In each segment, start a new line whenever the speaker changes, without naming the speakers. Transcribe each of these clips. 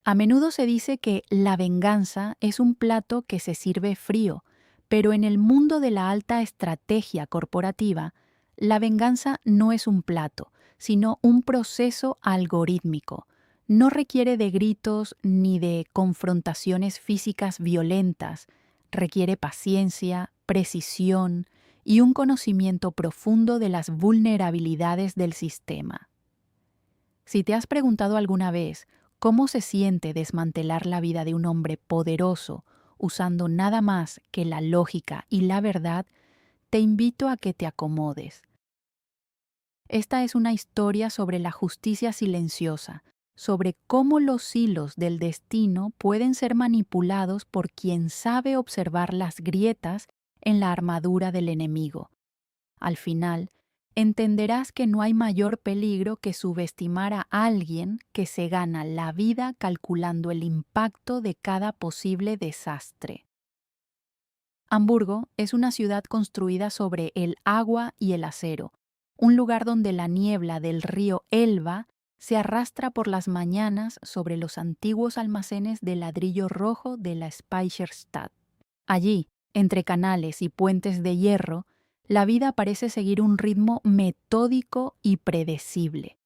A menudo se dice que la venganza es un plato que se sirve frío, pero en el mundo de la alta estrategia corporativa, la venganza no es un plato, sino un proceso algorítmico. No requiere de gritos ni de confrontaciones físicas violentas, requiere paciencia, precisión y un conocimiento profundo de las vulnerabilidades del sistema. Si te has preguntado alguna vez cómo se siente desmantelar la vida de un hombre poderoso usando nada más que la lógica y la verdad, te invito a que te acomodes. Esta es una historia sobre la justicia silenciosa, sobre cómo los hilos del destino pueden ser manipulados por quien sabe observar las grietas en la armadura del enemigo. Al final, entenderás que no hay mayor peligro que subestimar a alguien que se gana la vida calculando el impacto de cada posible desastre. Hamburgo es una ciudad construida sobre el agua y el acero, un lugar donde la niebla del río Elba se arrastra por las mañanas sobre los antiguos almacenes de ladrillo rojo de la Speicherstadt. Allí, entre canales y puentes de hierro, la vida parece seguir un ritmo metódico y predecible.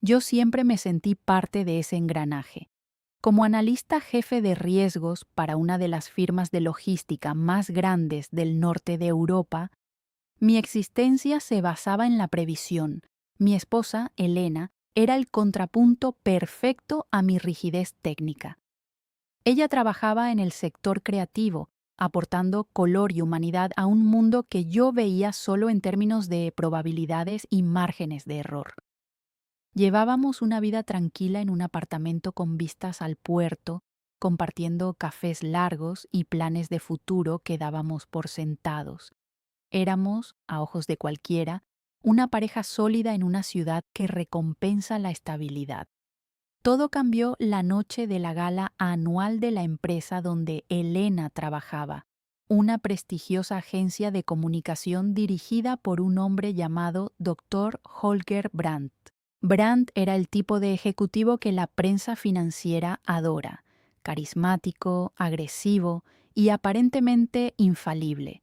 Yo siempre me sentí parte de ese engranaje. Como analista jefe de riesgos para una de las firmas de logística más grandes del norte de Europa, mi existencia se basaba en la previsión. Mi esposa, Elena, era el contrapunto perfecto a mi rigidez técnica. Ella trabajaba en el sector creativo, aportando color y humanidad a un mundo que yo veía solo en términos de probabilidades y márgenes de error. Llevábamos una vida tranquila en un apartamento con vistas al puerto, compartiendo cafés largos y planes de futuro que dábamos por sentados. Éramos, a ojos de cualquiera, una pareja sólida en una ciudad que recompensa la estabilidad. Todo cambió la noche de la gala anual de la empresa donde Elena trabajaba, una prestigiosa agencia de comunicación dirigida por un hombre llamado Dr. Holger Brandt. Brandt era el tipo de ejecutivo que la prensa financiera adora, carismático, agresivo y aparentemente infalible.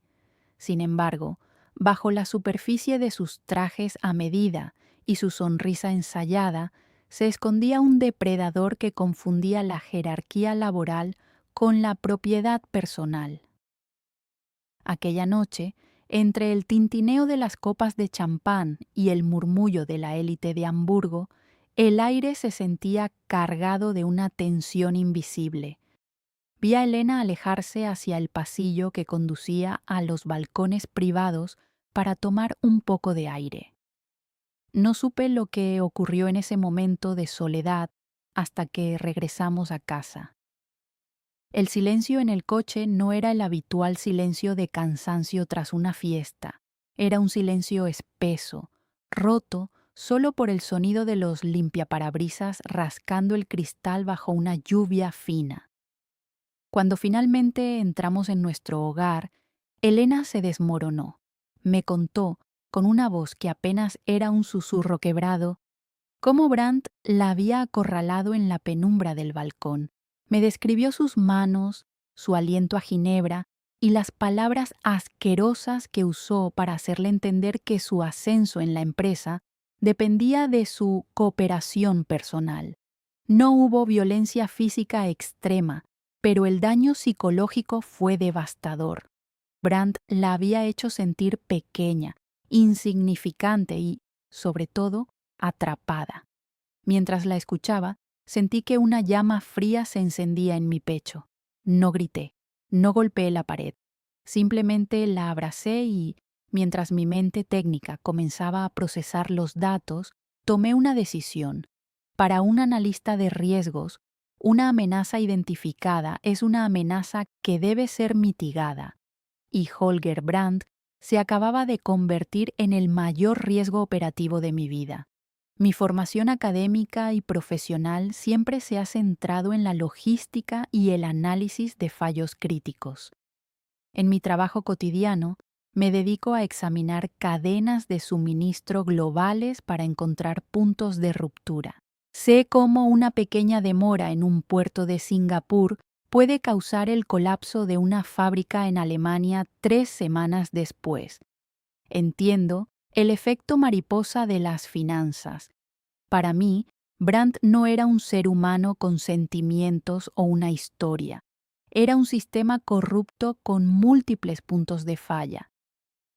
Sin embargo, bajo la superficie de sus trajes a medida y su sonrisa ensayada, se escondía un depredador que confundía la jerarquía laboral con la propiedad personal. Aquella noche, entre el tintineo de las copas de champán y el murmullo de la élite de Hamburgo, el aire se sentía cargado de una tensión invisible. Vi a Elena alejarse hacia el pasillo que conducía a los balcones privados para tomar un poco de aire. No supe lo que ocurrió en ese momento de soledad hasta que regresamos a casa. El silencio en el coche no era el habitual silencio de cansancio tras una fiesta. Era un silencio espeso, roto solo por el sonido de los limpiaparabrisas rascando el cristal bajo una lluvia fina. Cuando finalmente entramos en nuestro hogar, Elena se desmoronó. Me contó, con una voz que apenas era un susurro quebrado, cómo Brandt la había acorralado en la penumbra del balcón. Me describió sus manos, su aliento a ginebra y las palabras asquerosas que usó para hacerle entender que su ascenso en la empresa dependía de su cooperación personal. No hubo violencia física extrema, pero el daño psicológico fue devastador. Brandt la había hecho sentir pequeña, insignificante y, sobre todo, atrapada. Mientras la escuchaba, sentí que una llama fría se encendía en mi pecho. No grité, no golpeé la pared. Simplemente la abracé y, mientras mi mente técnica comenzaba a procesar los datos, tomé una decisión. Para un analista de riesgos, una amenaza identificada es una amenaza que debe ser mitigada. Y Holger Brandt se acababa de convertir en el mayor riesgo operativo de mi vida. Mi formación académica y profesional siempre se ha centrado en la logística y el análisis de fallos críticos. En mi trabajo cotidiano, me dedico a examinar cadenas de suministro globales para encontrar puntos de ruptura. Sé cómo una pequeña demora en un puerto de Singapur puede causar el colapso de una fábrica en Alemania 3 semanas después. Entiendo el efecto mariposa de las finanzas. Para mí, Brandt no era un ser humano con sentimientos o una historia. Era un sistema corrupto con múltiples puntos de falla.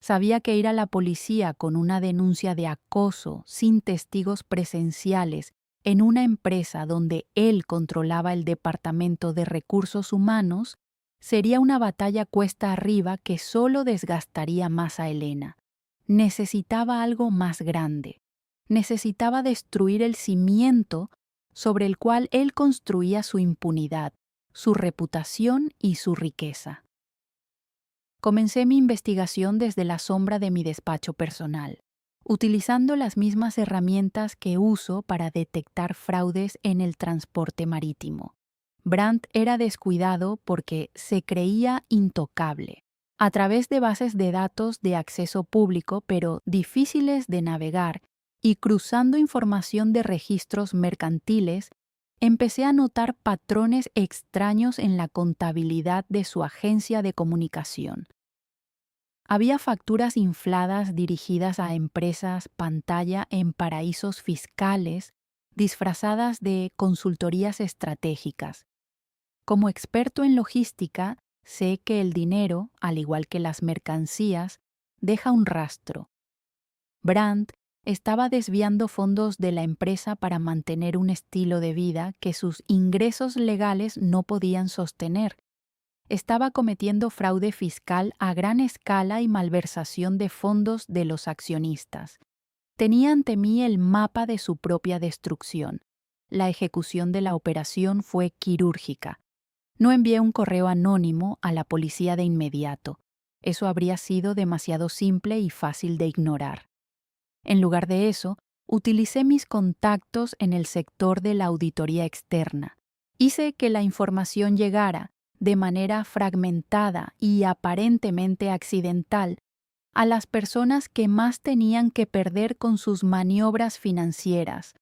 Sabía que ir a la policía con una denuncia de acoso sin testigos presenciales en una empresa donde él controlaba el departamento de recursos humanos sería una batalla cuesta arriba que solo desgastaría más a Elena. Necesitaba algo más grande. Necesitaba destruir el cimiento sobre el cual él construía su impunidad, su reputación y su riqueza. Comencé mi investigación desde la sombra de mi despacho personal, utilizando las mismas herramientas que uso para detectar fraudes en el transporte marítimo. Brandt era descuidado porque se creía intocable. A través de bases de datos de acceso público, pero difíciles de navegar, y cruzando información de registros mercantiles, empecé a notar patrones extraños en la contabilidad de su agencia de comunicación. Había facturas infladas dirigidas a empresas pantalla en paraísos fiscales, disfrazadas de consultorías estratégicas. Como experto en logística, sé que el dinero, al igual que las mercancías, deja un rastro. Brandt estaba desviando fondos de la empresa para mantener un estilo de vida que sus ingresos legales no podían sostener. Estaba cometiendo fraude fiscal a gran escala y malversación de fondos de los accionistas. Tenía ante mí el mapa de su propia destrucción. La ejecución de la operación fue quirúrgica. No envié un correo anónimo a la policía de inmediato. Eso habría sido demasiado simple y fácil de ignorar. En lugar de eso, utilicé mis contactos en el sector de la auditoría externa. Hice que la información llegara, de manera fragmentada y aparentemente accidental, a las personas que más tenían que perder con sus maniobras financieras,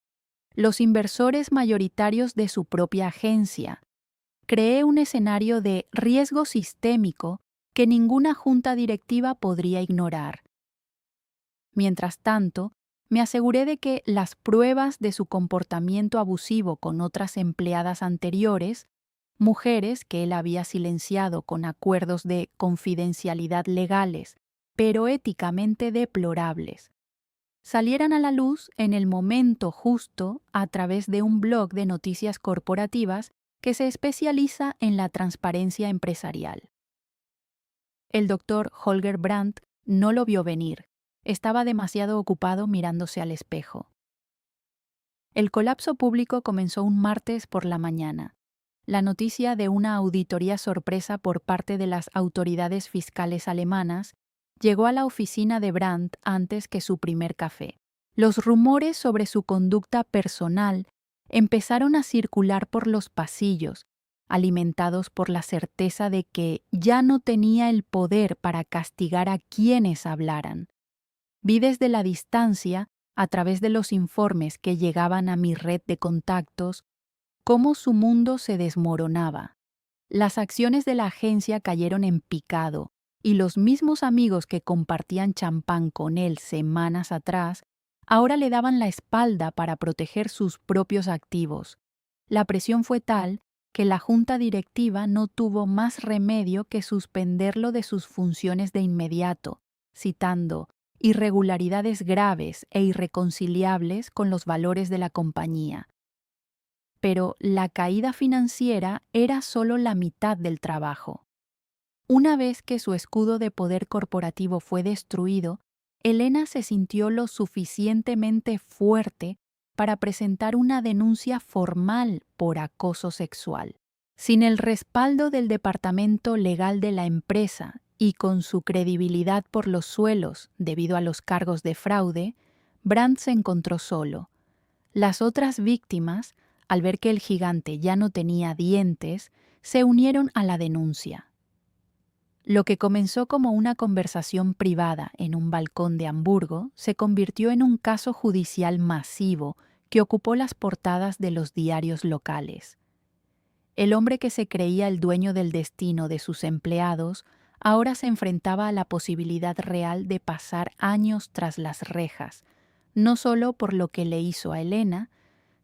los inversores mayoritarios de su propia agencia. Creé un escenario de riesgo sistémico que ninguna junta directiva podría ignorar. Mientras tanto, me aseguré de que las pruebas de su comportamiento abusivo con otras empleadas anteriores, mujeres que él había silenciado con acuerdos de confidencialidad legales, pero éticamente deplorables, salieran a la luz en el momento justo a través de un blog de noticias corporativas que se especializa en la transparencia empresarial. El doctor Holger Brandt no lo vio venir. Estaba demasiado ocupado mirándose al espejo. El colapso público comenzó un martes por la mañana. La noticia de una auditoría sorpresa por parte de las autoridades fiscales alemanas llegó a la oficina de Brandt antes que su primer café. Los rumores sobre su conducta personal empezaron a circular por los pasillos, alimentados por la certeza de que ya no tenía el poder para castigar a quienes hablaran. Vi desde la distancia, a través de los informes que llegaban a mi red de contactos, cómo su mundo se desmoronaba. Las acciones de la agencia cayeron en picado y los mismos amigos que compartían champán con él semanas atrás ahora le daban la espalda para proteger sus propios activos. La presión fue tal que la junta directiva no tuvo más remedio que suspenderlo de sus funciones de inmediato, citando irregularidades graves e irreconciliables con los valores de la compañía. Pero la caída financiera era solo la mitad del trabajo. Una vez que su escudo de poder corporativo fue destruido, Elena se sintió lo suficientemente fuerte para presentar una denuncia formal por acoso sexual. Sin el respaldo del departamento legal de la empresa y con su credibilidad por los suelos debido a los cargos de fraude, Brandt se encontró solo. Las otras víctimas, al ver que el gigante ya no tenía dientes, se unieron a la denuncia. Lo que comenzó como una conversación privada en un balcón de Hamburgo se convirtió en un caso judicial masivo que ocupó las portadas de los diarios locales. El hombre que se creía el dueño del destino de sus empleados ahora se enfrentaba a la posibilidad real de pasar años tras las rejas, no solo por lo que le hizo a Elena,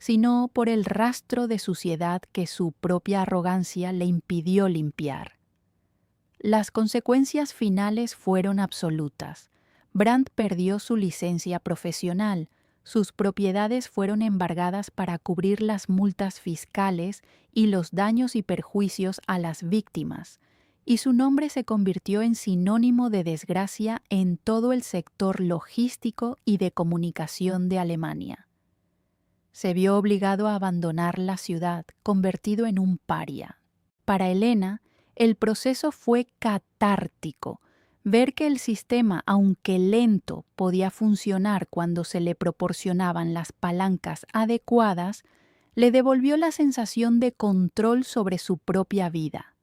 sino por el rastro de suciedad que su propia arrogancia le impidió limpiar. Las consecuencias finales fueron absolutas. Brandt perdió su licencia profesional, sus propiedades fueron embargadas para cubrir las multas fiscales y los daños y perjuicios a las víctimas, y su nombre se convirtió en sinónimo de desgracia en todo el sector logístico y de comunicación de Alemania. Se vio obligado a abandonar la ciudad, convertido en un paria. Para Elena, el proceso fue catártico. Ver que el sistema, aunque lento, podía funcionar cuando se le proporcionaban las palancas adecuadas, le devolvió la sensación de control sobre su propia vida.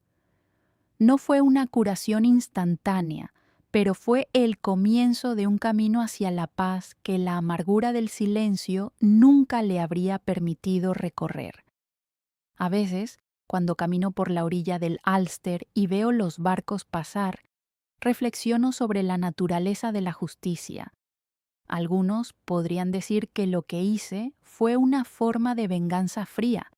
No fue una curación instantánea, pero fue el comienzo de un camino hacia la paz que la amargura del silencio nunca le habría permitido recorrer. A veces, cuando camino por la orilla del Alster y veo los barcos pasar, reflexiono sobre la naturaleza de la justicia. Algunos podrían decir que lo que hice fue una forma de venganza fría,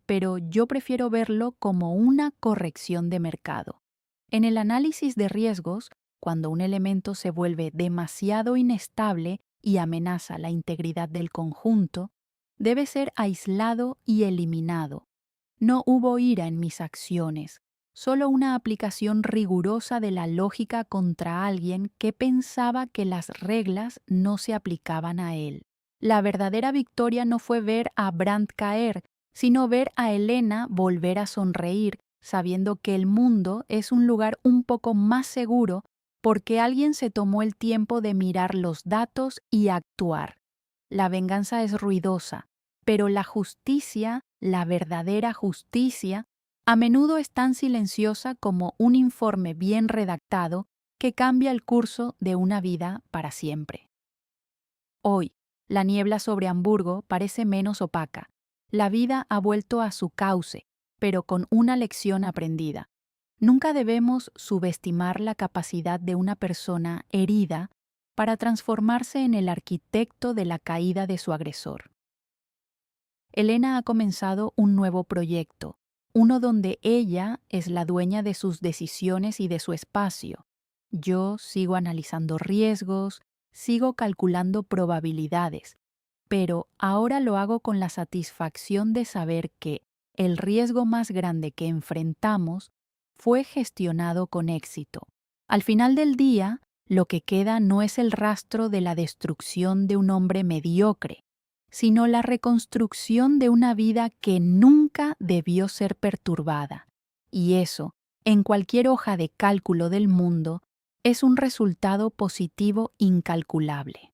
pero yo prefiero verlo como una corrección de mercado. En el análisis de riesgos, cuando un elemento se vuelve demasiado inestable y amenaza la integridad del conjunto, debe ser aislado y eliminado. No hubo ira en mis acciones, solo una aplicación rigurosa de la lógica contra alguien que pensaba que las reglas no se aplicaban a él. La verdadera victoria no fue ver a Brandt caer, sino ver a Elena volver a sonreír, sabiendo que el mundo es un lugar un poco más seguro porque alguien se tomó el tiempo de mirar los datos y actuar. La venganza es ruidosa, pero la justicia, la verdadera justicia, a menudo es tan silenciosa como un informe bien redactado que cambia el curso de una vida para siempre. Hoy, la niebla sobre Hamburgo parece menos opaca. La vida ha vuelto a su cauce, pero con una lección aprendida. Nunca debemos subestimar la capacidad de una persona herida para transformarse en el arquitecto de la caída de su agresor. Elena ha comenzado un nuevo proyecto, uno donde ella es la dueña de sus decisiones y de su espacio. Yo sigo analizando riesgos, sigo calculando probabilidades, pero ahora lo hago con la satisfacción de saber que el riesgo más grande que enfrentamos fue gestionado con éxito. Al final del día, lo que queda no es el rastro de la destrucción de un hombre mediocre, sino la reconstrucción de una vida que nunca debió ser perturbada. Y eso, en cualquier hoja de cálculo del mundo, es un resultado positivo incalculable.